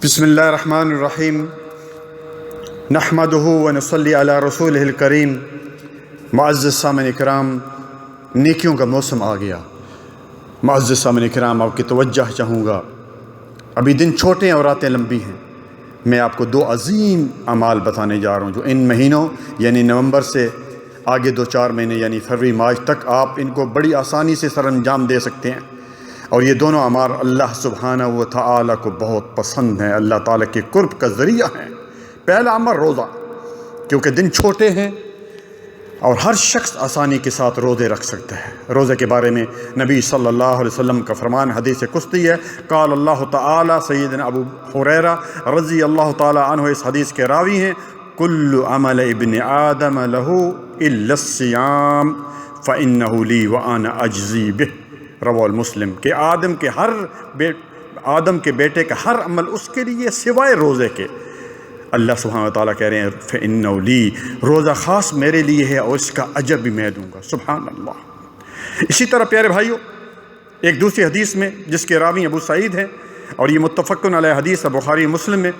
بسم اللہ الرحمن الرحیم نحمدہ ونصلی علی رسولہ الکریم۔ معزز سامعین کرام، نیکیوں کا موسم آ گیا۔ معزز سامعین کرام، آپ کی توجہ چاہوں گا۔ ابھی دن چھوٹے ہیں اور راتیں لمبی ہیں۔ میں آپ کو دو عظیم اعمال بتانے جا رہا ہوں جو ان مہینوں یعنی نومبر سے آگے 2-4 مہینے یعنی فروری مارچ تک آپ ان کو بڑی آسانی سے سر انجام دے سکتے ہیں، اور یہ دونوں اعمال اللہ سبحانہ و تعالیٰ کو بہت پسند ہیں، اللہ تعالیٰ کے قرب کا ذریعہ ہیں۔ پہلا عمل روزہ، کیونکہ دن چھوٹے ہیں اور ہر شخص آسانی کے ساتھ روزے رکھ سکتا ہے۔ روزے کے بارے میں نبی صلی اللہ علیہ وسلم کا فرمان حدیث قدسی ہے، قال اللہ تعالیٰ، سیدنا ابو ہریرہ رضی اللہ تعالیٰ عنہ اس حدیث کے راوی ہیں، کل عمل ابن آدم لہ الا الصیام فإنہ لی وأنا اجزی بہ، رواه المسلم، کہ آدم کے بیٹے کا ہر عمل اس کے لیے سوائے روزے کے۔ اللہ سبحانہ وتعالیٰ کہہ رہے ہیں فإنہ لی، روزہ خاص میرے لیے ہے اور اس کا اجر بھی میں دوں گا۔ سبحان اللہ۔ اسی طرح پیارے بھائیو، ایک دوسری حدیث میں جس کے راوی ابو سعید ہیں اور یہ متفق علیہ حدیث ہے بخاری مسلم میں،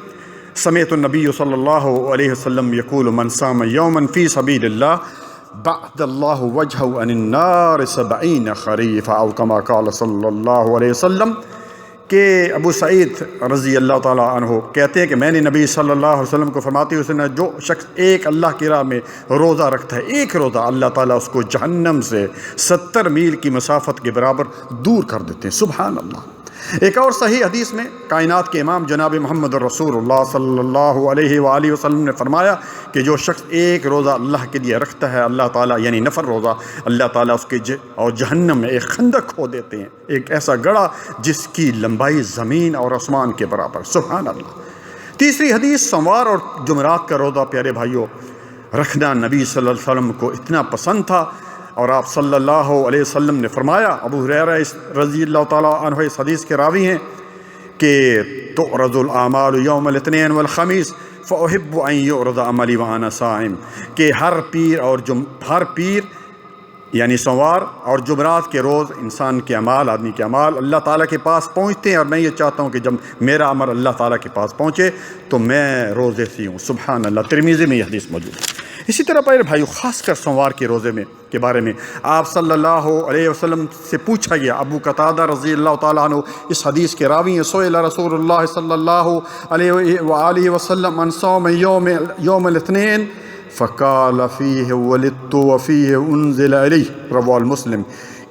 سمعت النبی صلی اللہ علیہ وسلم یقول من صام یوما فی سبیل اللہ بعد اللہ وجہ عن النار 70 خریفا، او کما قال صلی اللہ علیہ وسلم، کہ ابو سعید رضی اللہ تعالیٰ عنہ کہتے ہیں کہ میں نے نبی صلی اللہ علیہ وسلم کو فرماتے ہوئے سنا، جو شخص ایک اللہ کی راہ میں روزہ رکھتا ہے، ایک روزہ، اللہ تعالیٰ اس کو جہنم سے 70 میل کی مسافت کے برابر دور کر دیتے ہیں۔ سبحان اللہ۔ ایک اور صحیح حدیث میں کائنات کے امام جناب محمد رسول اللہ صلی اللہ علیہ وآلہ وسلم نے فرمایا کہ جو شخص ایک روزہ اللہ کے لیے رکھتا ہے، اللہ تعالیٰ یعنی نفل روزہ، اللہ تعالیٰ اس کے اور جہنم میں ایک خندق کھود دیتے ہیں، ایک ایسا گڑھا جس کی لمبائی زمین اور آسمان کے برابر۔ سبحان اللہ۔ تیسری حدیث، سوموار اور جمعرات کا روزہ پیارے بھائیوں رکھنا نبی صلی اللہ علیہ وسلم کو اتنا پسند تھا، اور آپ صلی اللہ علیہ وسلم نے فرمایا، ابو ہریرہ رضی اللہ تعالیٰ عنہ اس حدیث کے راوی ہیں، کہ تعرض الاعمال یوم الاثنین والخمیس فاحب ان یعرض عملی وانا صائم، کہ ہر پیر یعنی سوموار اور جمعرات کے روز انسان کے اعمال، آدمی کے اعمال اللہ تعالیٰ کے پاس پہنچتے ہیں، اور میں یہ چاہتا ہوں کہ جب میرا عمل اللہ تعالیٰ کے پاس پہنچے تو میں روزے سے ہوں۔ سبحان اللہ۔ ترمذی میں یہ حدیث موجود ہے۔ اسی طرح پیارے بھائیو، خاص کر سوموار کے روزے کے بارے میں آپ صلی اللہ علیہ وسلم سے پوچھا گیا، ابو قتادہ رضی اللہ تعالیٰ عنہ اس حدیث کے راوی ہیں، سئل رسول اللہ صلی اللہ علیہ وآلہ وسلم عن صوم یوم الاثنین فقال فیہ ولدت وفیہ انزل علی، رواه المسلم،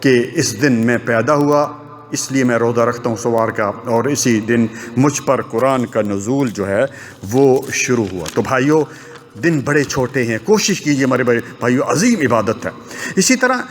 کہ اس دن میں پیدا ہوا اس لیے میں روزہ رکھتا ہوں سوار کا، اور اسی دن مجھ پر قرآن کا نزول جو ہے وہ شروع ہوا۔ تو بھائیو، دن بڑے چھوٹے ہیں، کوشش کیجیے ہمارے بھائیو، عظیم عبادت ہے۔ اسی طرح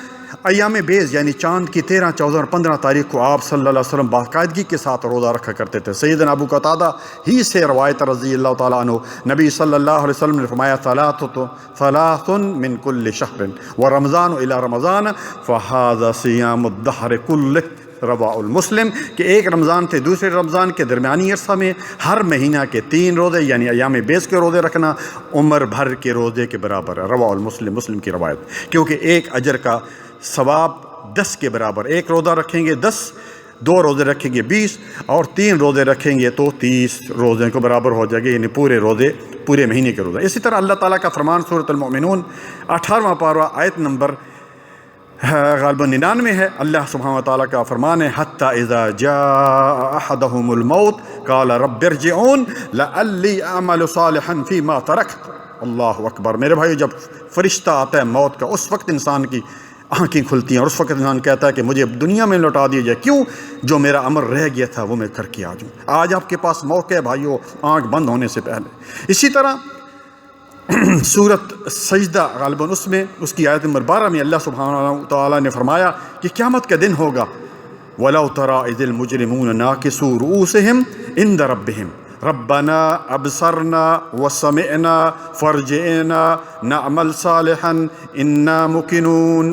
ایام بیز یعنی چاند کی 13، 14 اور 15 تاریخ کو آپ صلی اللہ علیہ وسلم باقاعدگی کے ساتھ روزہ رکھا کرتے تھے۔ سیدنا ابو قتادہ ہی سے روایت رضی اللہ تعالیٰ عنہ، نبی صلی اللہ علیہ وسلم نے فرمایا، ثلاث من کل شہر ورمضان الی رمضان فہذا صیام الدہر کلہ، رواہ المسلم، کہ ایک رمضان سے دوسرے رمضان کے درمیانی عرصہ میں ہر مہینہ کے 3 روزے یعنی ایام بیز کے روزے رکھنا عمر بھر کے روزے کے برابر ہے، رواہ المسلم، مسلم کی روایت، کیونکہ ایک اجر کا ثواب 10 کے برابر۔ ایک روزہ رکھیں گے 10، 2 روزے رکھیں گے 20، اور 3 روزے رکھیں گے تو 30 روزے کو برابر ہو جائے گے، یعنی پورے مہینے کے روزے۔ اسی طرح اللہ تعالیٰ کا فرمان سورۃ المؤمنون 18واں پارہ آیت نمبر غالباً 99 ہے۔ اللہ سبحانہ وتعالیٰ کا فرمان ہے، حتیٰ اذا جاء احدهم الموت قال رب ارجعون لعلی اعمل صالحا فیما ترکت۔ اللہ اکبر۔ میرے بھائی، جب فرشتہ آتا ہے موت کا، اس وقت انسان کی آنکھیں کھلتی ہیں، اور اس وقت انسان کہتا ہے کہ مجھے دنیا میں لوٹا دیا جائے، کیوں؟ جو میرا عمل رہ گیا تھا وہ میں کر کے آ جاؤں۔ آج آپ کے پاس موقع ہے بھائیو، آنکھ بند ہونے سے پہلے۔ اسی طرح سورۃ سجدہ غالباً اس کی آیت نمبر 12 میں اللہ سبحانہ تعالیٰ نے فرمایا کہ قیامت کا دن ہوگا، وَلَوْ تَرَىٰ إِذِ الْمُجْرِمُونَ نَاكِسُو رُؤُوسِهِمْ عِنْدَ رَبِّهِمْ رَبَّنَا أَبْصَرْنَا وَسَمِعْنَا فَارْجِعْنَا نَعْمَلْ صَالِحًا إِنَّا مُوقِنُونَ۔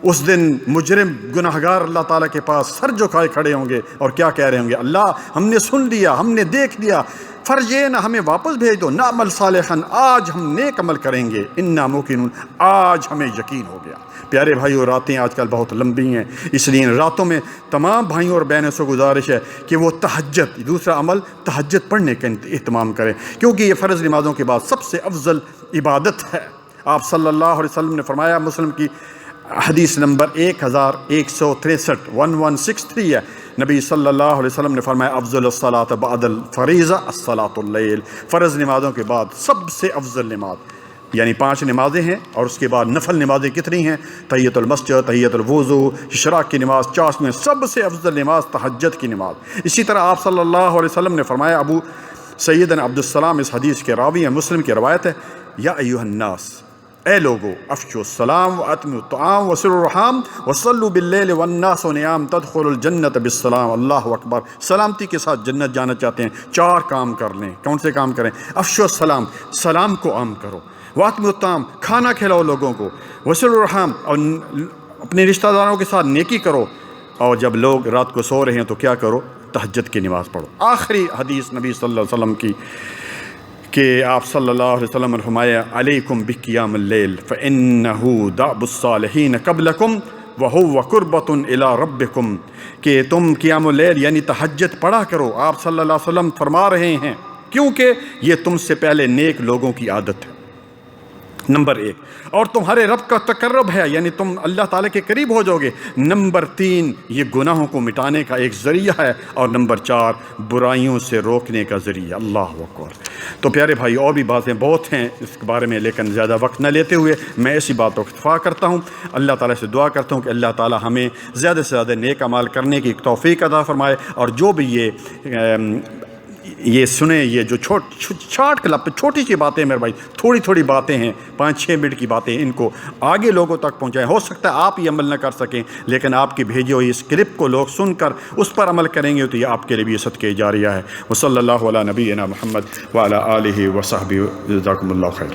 اس دن مجرم گناہگار اللہ تعالیٰ کے پاس سر جھکائے کھڑے ہوں گے اور کیا کہہ رہے ہوں گے؟ اللہ، ہم نے سن لیا، ہم نے دیکھ لیا فرض یہ نہ ہمیں واپس بھیج دو، نعمل صالحاً، آج ہم نیک عمل کریں گے، انا موقنون، آج ہمیں یقین ہو گیا۔ پیارے بھائیوں، راتیں آج کل بہت لمبی ہیں، اس لیے ان راتوں میں تمام بھائیوں اور بہنوں سے گزارش ہے کہ وہ تہجد، دوسرا عمل تہجد پڑھنے کا اہتمام کریں، کیونکہ یہ فرض نمازوں کے بعد سب سے افضل عبادت ہے۔ آپ صلی اللہ علیہ وسلم نے فرمایا، مسلم کی حدیث نمبر 1163 1163 ہے، نبی صلی اللہ علیہ وسلم نے فرمایا افضل الصلاۃ بعد الفریضہ الصلاۃ اللیل، فرض نمازوں کے بعد سب سے افضل نماز، یعنی 5 نمازیں ہیں، اور اس کے بعد نفل نمازیں کتنی ہیں؟ تحیۃ المسجد، تحیۃ الوضو، اشراق کی نماز، چاشت میں سب سے افضل نماز تہجد کی نماز۔ اسی طرح آپ صلی اللہ علیہ وسلم نے فرمایا، ابو سیدنا عبدالسلام اس حدیث کے راوی ہیں، مسلم کی روایت ہے، یا ایھا الناس، اے لوگو، افشوا السلام واطعموا الطعام وصلوا الرحام وصلوا باللیل والناس نیام تدخلوا الجنۃ بالسلام۔ اللہ اکبر، سلامتی کے ساتھ جنت جانا چاہتے ہیں 4 کام کر لیں۔ کون سے کام کریں؟ افشوا السلام، سلام کو عام کرو، واطعموا الطعام، کھانا کھلاؤ لوگوں کو، وصلوا الرحام، اور اپنے رشتہ داروں کے ساتھ نیکی کرو، اور جب لوگ رات کو سو رہے ہیں تو کیا کرو؟ تہجد کی نماز پڑھو۔ آخری حدیث نبی صلی اللہ علیہ وسلم کی کہ آپ صلی اللہ علیہ وسلم نے فرمایا، علیکم بقیام اللیل فإنہ دأب الصالحین قبلکم وہو قربۃ الی ربکم، کہ تم قیام اللیل یعنی تہجد پڑھا کرو۔ آپ صلی اللہ علیہ وسلم فرما رہے ہیں کیونکہ یہ تم سے پہلے نیک لوگوں کی عادت ہے، نمبر 1، اور تمہارے رب کا تقرب ہے، یعنی تم اللہ تعالیٰ کے قریب ہو جاؤ گے، نمبر 3، یہ گناہوں کو مٹانے کا ایک ذریعہ ہے، اور نمبر 4، برائیوں سے روکنے کا ذریعہ۔ اللہ اکبر۔ تو پیارے بھائی، اور بھی باتیں بہت ہیں اس کے بارے میں، لیکن زیادہ وقت نہ لیتے ہوئے میں ایسی باتوں کو اکتفا کرتا ہوں۔ اللہ تعالیٰ سے دعا کرتا ہوں کہ اللہ تعالیٰ ہمیں زیادہ سے زیادہ نیک اعمال کرنے کی توفیق عطا فرمائے، اور جو بھی یہ سنیں، یہ جو شارٹ کلپ چھوٹی سی باتیں، میرے بھائی تھوڑی باتیں ہیں، 5-6 منٹ کی باتیں، ان کو آگے لوگوں تک پہنچائیں۔ ہو سکتا ہے آپ یہ عمل نہ کر سکیں، لیکن آپ کی بھیجی ہوئی اس کلپ کو لوگ سن کر اس پر عمل کریں گے تو یہ آپ کے لیے بھی صدقہ جاریہ ہے۔ وصلی اللہ علی نبینا محمد وعلی آلہ وصحبہ، جزاکم اللہ خیر۔